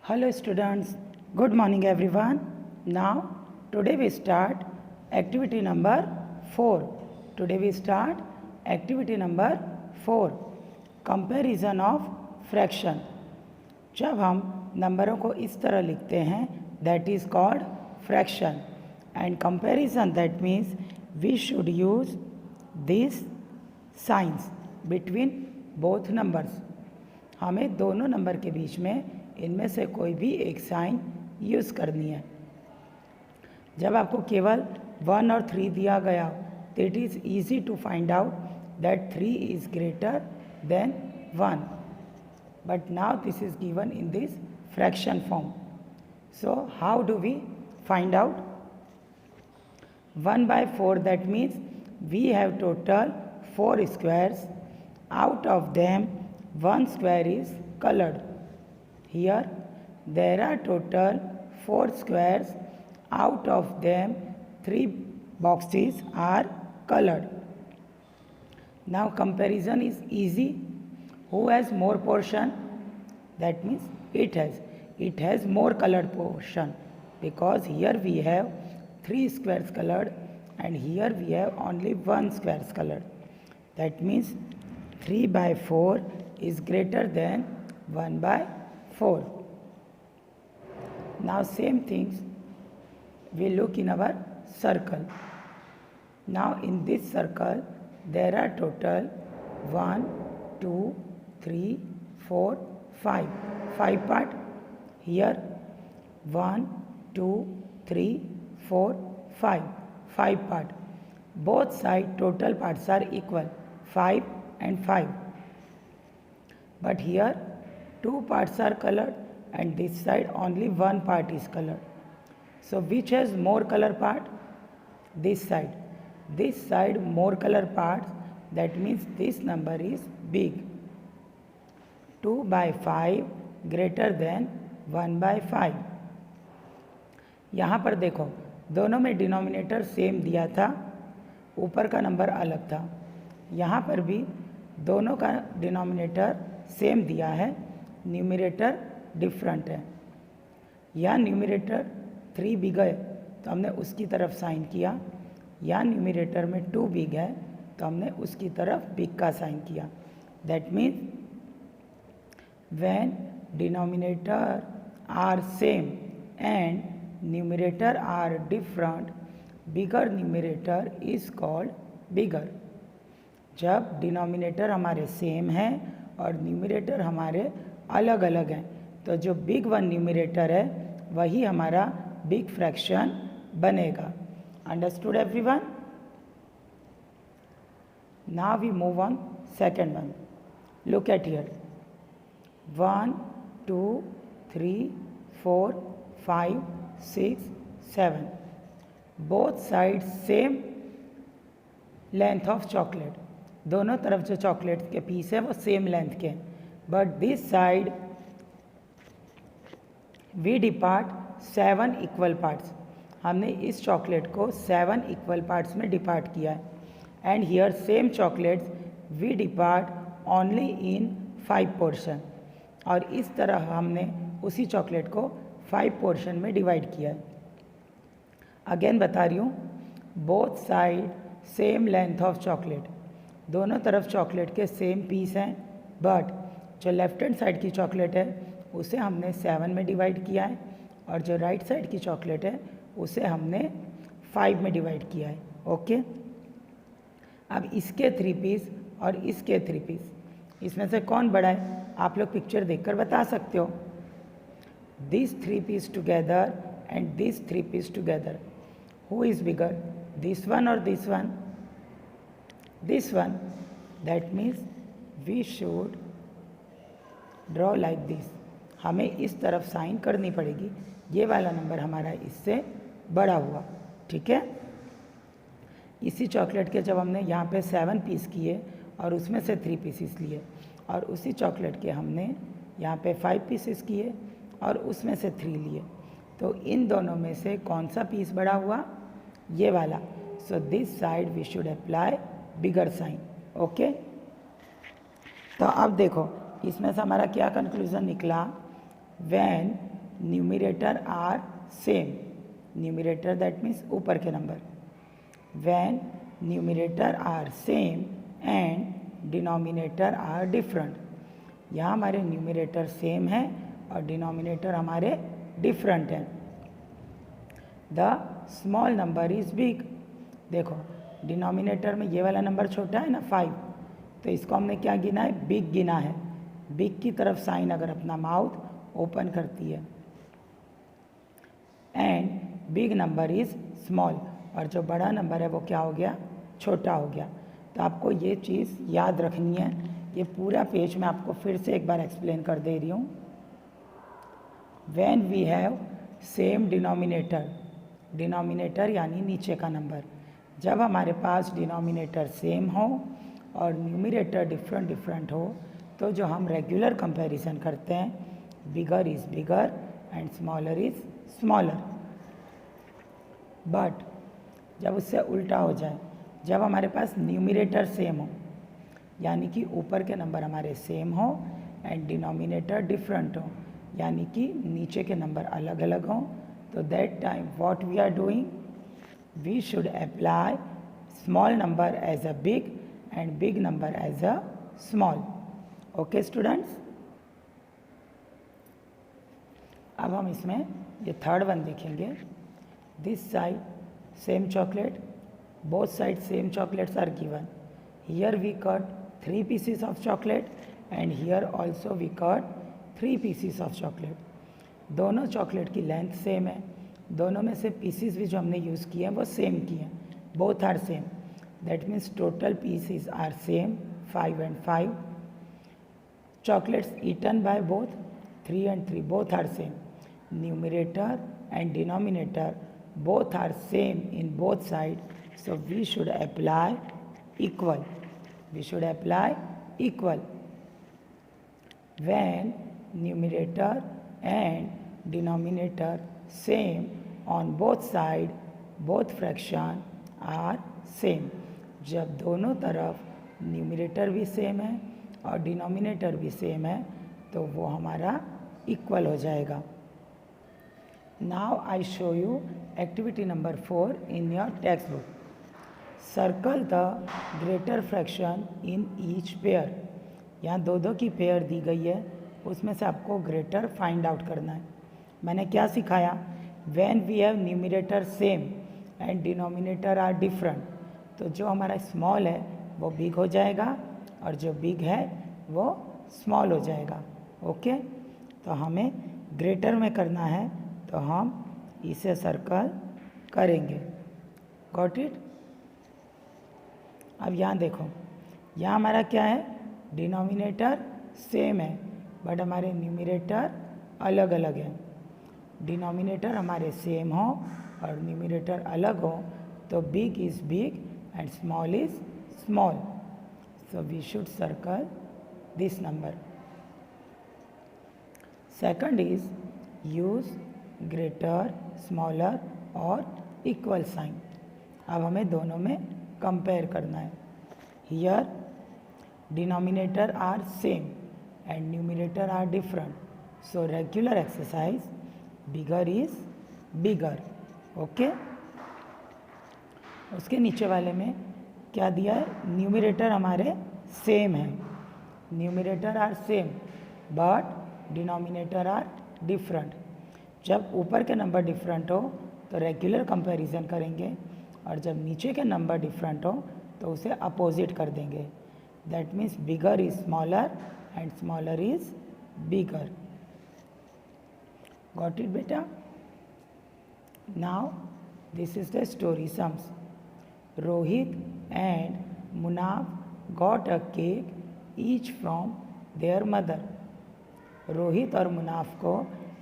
Hello students, good morning everyone. Now today we start activity number 4. Today we start activity number 4, comparison of fraction. जब हम नंबरों को इस तरह लिखते हैं that is called fraction, and comparison that means we should use these signs between both numbers. हमें दोनों नंबर के बीच में इनमें से कोई भी एक साइन यूज़ करनी है. जब आपको केवल 1 और 3 दिया गया तो it is easy to find out that 3 is greater than 1. But now this is given in this fraction form. So how do we find out? 1/4 that means we have total 4 squares. Out of them 1 square is colored. Here there are total 4 squares. Out of them 3 boxes are colored. Now comparison is easy. Who has more portion? That means it has more colored portion, because here we have 3 squares colored and here we have only 1 squares colored. That means 3/4 is greater than 1/4. Now same things we look in our circle. Now in this circle there are total 1, 2, 3, 4, 5 part. Here 1, 2, 3, 4, 5 part. Both side total parts are equal, 5 and 5. But here 2 parts are colored and this side only 1 part is colored. So which has more color part? This side. This side more color parts, that means this number is big. 2/5 greater than 1/5. यहाँ पर देखो दोनों में denominator same दिया था, ऊपर का number अलग था. यहाँ पर भी दोनों का डिनोमिनेटर सेम दिया है, न्यूमरेटर डिफरेंट है. यहाँ न्यूमरेटर 3 बिग है तो हमने उसकी तरफ साइन किया, या न्यूमरेटर में 2 बिग है तो हमने उसकी तरफ बिग का साइन किया. That means when denominator are same and numerator are different, bigger numerator is called bigger. जब डिनोमिनेटर हमारे सेम हैं और न्यूमरेटर हमारे अलग अलग हैं तो जो बिग वन न्यूमरेटर है वही हमारा बिग फ्रैक्शन बनेगा. Understood everyone? Now we move on second one. Look at here. 1, 2, 3, 4, 5, 6, 7. Both side same length of chocolate. दोनों तरफ जो चॉकलेट के पीस है वो सेम लेंथ के हैं. But this side we depart 7 equal parts. हमने इस चॉकलेट को 7 इक्वल पार्ट्स में डिपार्ट किया है. And here same chocolates we depart only in 5 portion. और इस तरह हमने उसी चॉकलेट को 5 पोर्शन में डिवाइड किया है. अगेन बता रही हूँ, both side same length of chocolate. दोनों तरफ चॉकलेट के सेम पीस हैं, बट जो लेफ्ट हैंड साइड की चॉकलेट है उसे हमने 7 में डिवाइड किया है और जो राइट साइड की चॉकलेट है उसे हमने 5 में डिवाइड किया है. ओके. अब इसके 3 पीस और इसके 3 पीस, इसमें से कौन बड़ा है आप लोग पिक्चर देखकर बता सकते हो. This 3 piece together and this 3 piece together, who is bigger, this one और this one? This one. That means we should draw like this. हमें इस तरफ साइन करनी पड़ेगी. ये वाला नंबर हमारा इससे बड़ा हुआ. ठीक है. इसी चॉकलेट के जब हमने यहाँ पे 7 पीस किए और उसमें से 3 पीसेस लिए, और उसी चॉकलेट के हमने यहाँ पे 5 पीसेस किए और उसमें से 3 लिए, तो इन दोनों में से कौन सा पीस बड़ा हुआ? ये वाला. So this side we should apply bigger sign. Okay. तो अब देखो इसमें से हमारा क्या कंक्लूजन निकला? When numerator are same, numerator that means ऊपर के number, when numerator are same and denominator are different, यहाँ हमारे न्यूमिरेटर सेम है और डिनोमिनेटर हमारे डिफरेंट हैं। The small number is big, देखो डिनोमिनेटर में ये वाला नंबर छोटा है ना 5, तो इसको हमने क्या गिना है, बिग गिना है। बिग की तरफ साइन अगर अपना माउथ ओपन करती है, and big number is small, और जो बड़ा नंबर है वो क्या हो गया, छोटा हो गया। तो आपको ये चीज़ याद रखनी है। ये पूरा पेज मैं आपको फिर से एक बार एक्सप्लेन कर दे रही हूँ। When we have same denominator, denominator यानी नीचे का नंबर, जब हमारे पास डिनोमिनेटर सेम हो और न्यूमिरेटर डिफरेंट डिफरेंट हो, तो जो हम रेगुलर कंपैरिजन करते हैं, bigger is bigger and smaller is smaller. But जब उससे उल्टा हो जाए, जब हमारे पास न्यूमिरेटर सेम हो, यानी कि ऊपर के नंबर हमारे सेम हो एंड डिनोमिनेटर डिफरेंट हो, यानी कि नीचे के नंबर अलग अलग हों, तो that time what we are doing, we should apply small number as a big and big number as a small. Okay students, अब हम इसमें ये थर्ड वन देखेंगे। This side same chocolate, both sides same chocolates are given. Here we cut 3 pieces of chocolate and here also we cut 3 pieces of chocolate. दोनों chocolate की length same है, दोनों में से पीसीस भी जो हमने यूज़ किए हैं वो सेम किए हैं, both are same, that means total pieces are same 5 and 5. Chocolates eaten by both 3 and 3 both are same. Numerator and denominator both are same in both sides, so we should apply equal. We should apply equal. When numerator and denominator same on both sides, both fraction are same. जब दोनों तरफ numerator भी same है और denominator भी same है तो वो हमारा इक्वल हो जाएगा। Now I show you activity number 4 in your text book. Circle the greater fraction in each pair. यहाँ दो दो की पेयर दी गई है, उसमें से आपको ग्रेटर फाइंड आउट करना है। मैंने क्या सिखाया, when we have numerator same and denominator are different, तो जो हमारा स्मॉल है वो बिग हो जाएगा और जो बिग है वो स्मॉल हो जाएगा। ओके, तो हमें ग्रेटर में करना है तो हम इसे सर्कल करेंगे। Got it. अब यहाँ देखो, यहाँ हमारा क्या है, डिनोमिनेटर सेम है बट हमारे न्यूमिरेटर अलग अलग हैं। डिनोमिनेटर हमारे सेम हो और न्यूमिरेटर अलग हो तो big is big and small is small, so we should circle this number. Second is use greater, smaller और equal sign. अब हमें दोनों में कंपेयर करना है। Here denominator are same and numerator are different, so regular exercise, bigger is bigger. Okay, उसके नीचे वाले में क्या दिया है, न्यूमिरेटर हमारे सेम है, numerator are same but denominator are different. जब ऊपर के नंबर डिफरेंट हो तो रेगुलर कंपैरिजन करेंगे और जब नीचे के नंबर डिफरेंट हो तो उसे अपोजिट कर देंगे। That means bigger is smaller and smaller is bigger. Got it बेटा। Now this is the story sums. Rohit and Munaf got a cake each from their mother. Rohit और मुनाफ को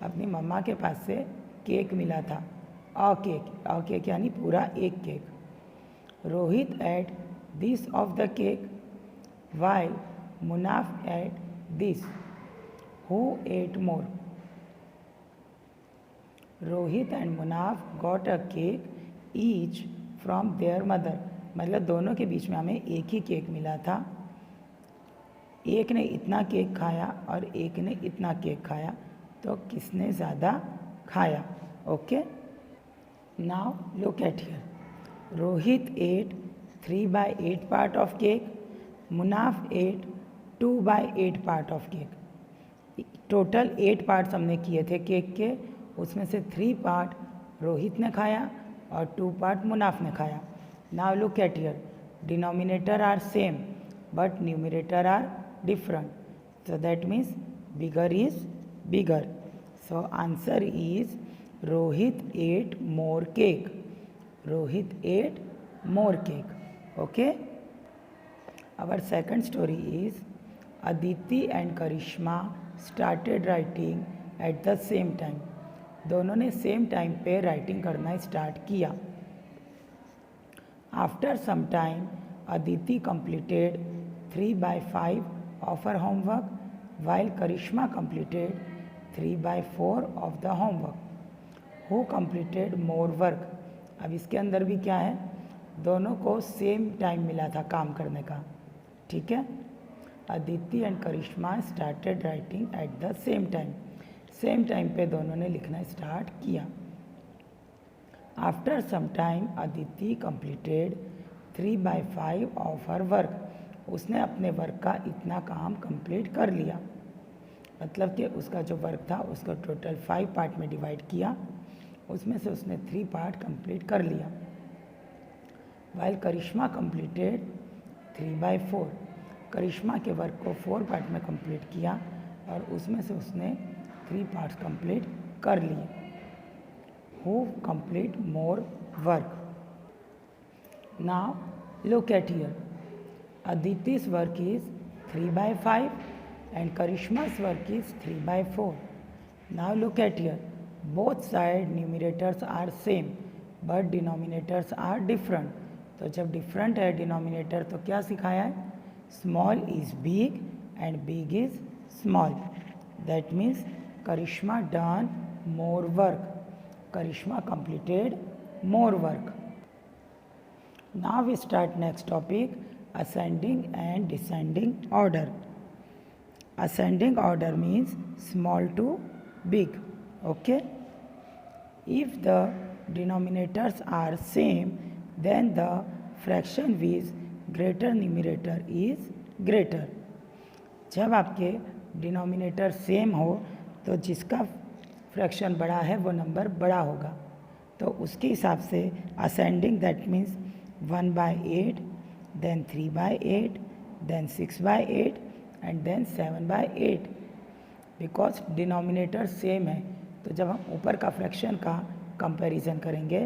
अपनी मम्मा के पास से केक मिला था। अ केक यानी पूरा एक cake. Rohit ate this of the cake while Munaf ate this. Who ate more? Rohit and Munaf got a cake each from their mother, मतलब दोनों के बीच में हमें एक ही केक मिला था। एक ने इतना केक खाया और एक ने इतना केक खाया, तो किसने ज़्यादा खाया. Okay, now look at here. Rohit ate 3/8 part of cake. Munaf ate 2/8 part of cake. Total 8 parts हमने किए थे केक के, उसमें से 3 पार्ट रोहित ने खाया और 2 पार्ट मुनाफ ने खाया. Now look at here. Denominator are same but numerator are different, so that means bigger is bigger. So answer is Rohit ate more cake. Rohit ate more cake. Okay, our second story is Aditi and Karishma started writing at the same time. दोनों ने same time पे writing करना start किया. After some time Aditi completed 3/5 of her homework while Karishma completed 3/4 of the homework. Who completed more work? अब इसके अंदर भी क्या है, दोनों को सेम टाइम मिला था काम करने का. ठीक है, Aditi and Karishma started writing at the same time. Same time पे दोनों ने लिखना स्टार्ट किया. After some time Aditi completed 3/5 of her work. उसने अपने वर्क का इतना काम कंप्लीट कर लिया. मतलब कि उसका जो वर्क था उसको टोटल 5 पार्ट में डिवाइड किया, उसमें से उसने 3 पार्ट कंप्लीट कर लिया. वाइल करिश्मा कंप्लीटेड 3/4. करिश्मा के वर्क को 4 पार्ट में कंप्लीट किया और उसमें से उसने 3 पार्ट्स कंप्लीट कर लिए. Who complete more work? Now look at here. Aditi's work is 3/5 and Karishma's work is 3/4. Now look at here. Both side numerators are same but denominators are different. तो जब different है denominator तो क्या सिखाया है? Small is big and big is small. That means Karishma done more work. Karishma completed more work. Now we start next topic, ascending and descending order. Ascending order means small to big. Okay, if the denominators are same, then the fraction with greater numerator is greater. जब आपके denominator same हो तो जिसका fraction बड़ा है वो number बड़ा होगा. तो उसके हिसाब से ascending that means 1/8, then 3/8, then 6/8 and then 7/8. Because denominator same है तो जब हम ऊपर का फ्रैक्शन का कंपैरिजन करेंगे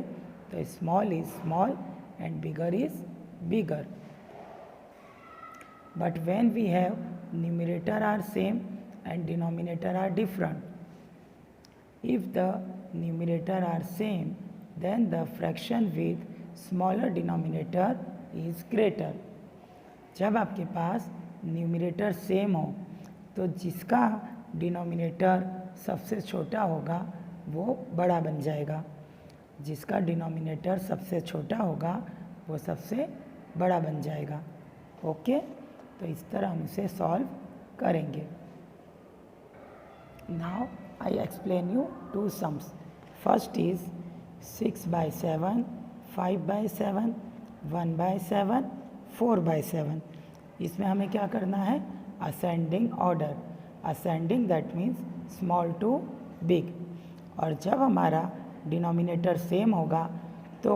तो small is small and bigger is bigger. But when we have numerator are same and denominator are different, if the numerator are same then the fraction with smaller denominator is greater. जब आपके पास numerator same हो तो जिसका denominator सबसे छोटा होगा वो बड़ा बन जाएगा. जिसका डिनोमिनेटर सबसे छोटा होगा वो सबसे बड़ा बन जाएगा. ओके, तो इस तरह हम इसे सॉल्व करेंगे. Now I explain you 2 sums. First is 6/7, 5/7, 1/7, 4/7. इसमें हमें क्या करना है? Ascending order. Ascending that means small to big. और जब हमारा डिनोमिनेटर सेम होगा तो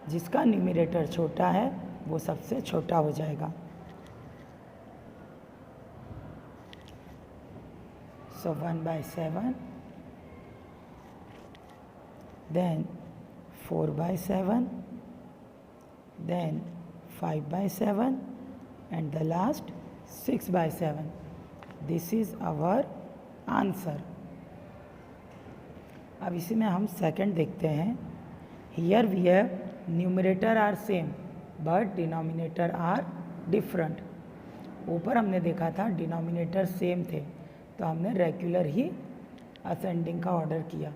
जिसका न्यूमरेटर छोटा है वो सबसे छोटा हो जाएगा. सो 1/7, then 4/7, then 5/7 and the last 6/7. This is our answer. अब इसी में हम सेकंड देखते हैं. Here we have numerator are same but denominator are different. ऊपर हमने देखा था डिनोमिनेटर सेम थे तो हमने रेगुलर ही असेंडिंग का ऑर्डर किया.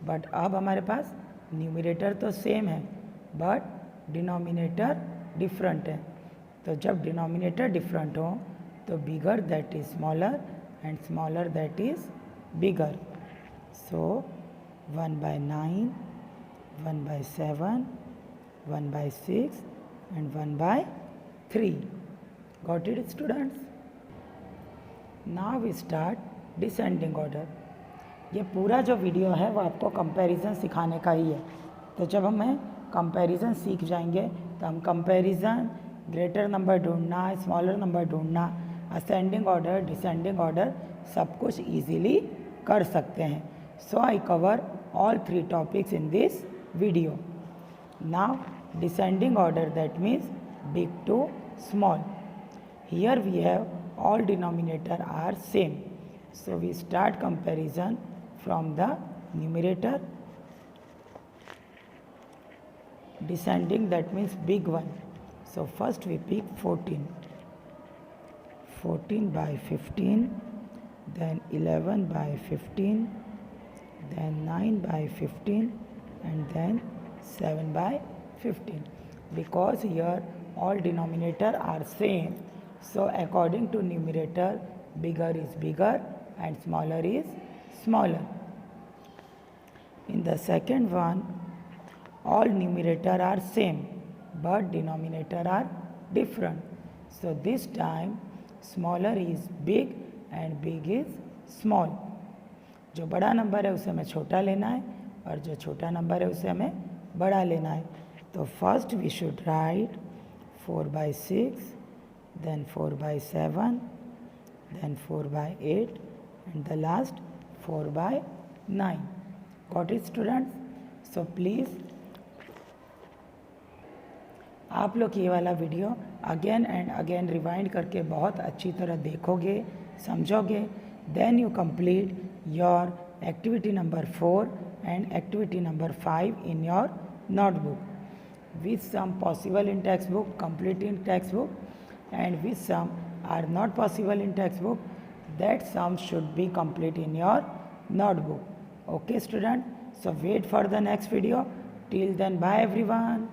बट अब हमारे पास न्यूमरेटर तो सेम है बट डिनोमिनेटर डिफरेंट है. तो जब डिनोमिनेटर डिफरेंट हो तो bigger that is smaller and smaller that is bigger. So 1 by 9, 1 by 7, 1 by 6 and 1 by 3. Got it students? Now we start descending order. ये पूरा जो वीडियो है वो आपको कंपैरिजन सिखाने का ही है. तो जब हमें कंपैरिजन सीख जाएंगे तो हम कंपैरिजन, ग्रेटर नंबर ढूंढना, स्मॉलर नंबर ढूंढना, असेंडिंग ऑर्डर, डिसेंडिंग ऑर्डर सब कुछ ईजीली कर सकते हैं. सो I cover all 3 topics in this video. Now descending order, that means big to small. Here we have all denominator are same. So we start comparison from the numerator. Descending, that means big one. So first we pick 14. 14 by 15, then 11 by 15, then 9 by 15 and then 7 by 15. Because here all denominator are same, so according to numerator bigger is bigger and smaller is smaller. In the second one all numerator are same but denominator are different, so this time smaller is big and big is small. जो बड़ा number है उसे हमें छोटा लेना है और जो छोटा नंबर है उसे हमें बड़ा लेना है. तो first we should write 4 by 6, then 4 by 7, then 4 by 8 and the last 4 by 9. Got it students? So please आप लोग ये वाला video again and again rewind करके बहुत अच्छी तरह देखोगे, समझोगे. Then you complete your activity number 4 and activity number 5 in your notebook. With some possible in textbook, complete in textbook, and with some are not possible in textbook, that some should be complete in your notebook. Okay student? So wait for the next video. Till then, bye everyone.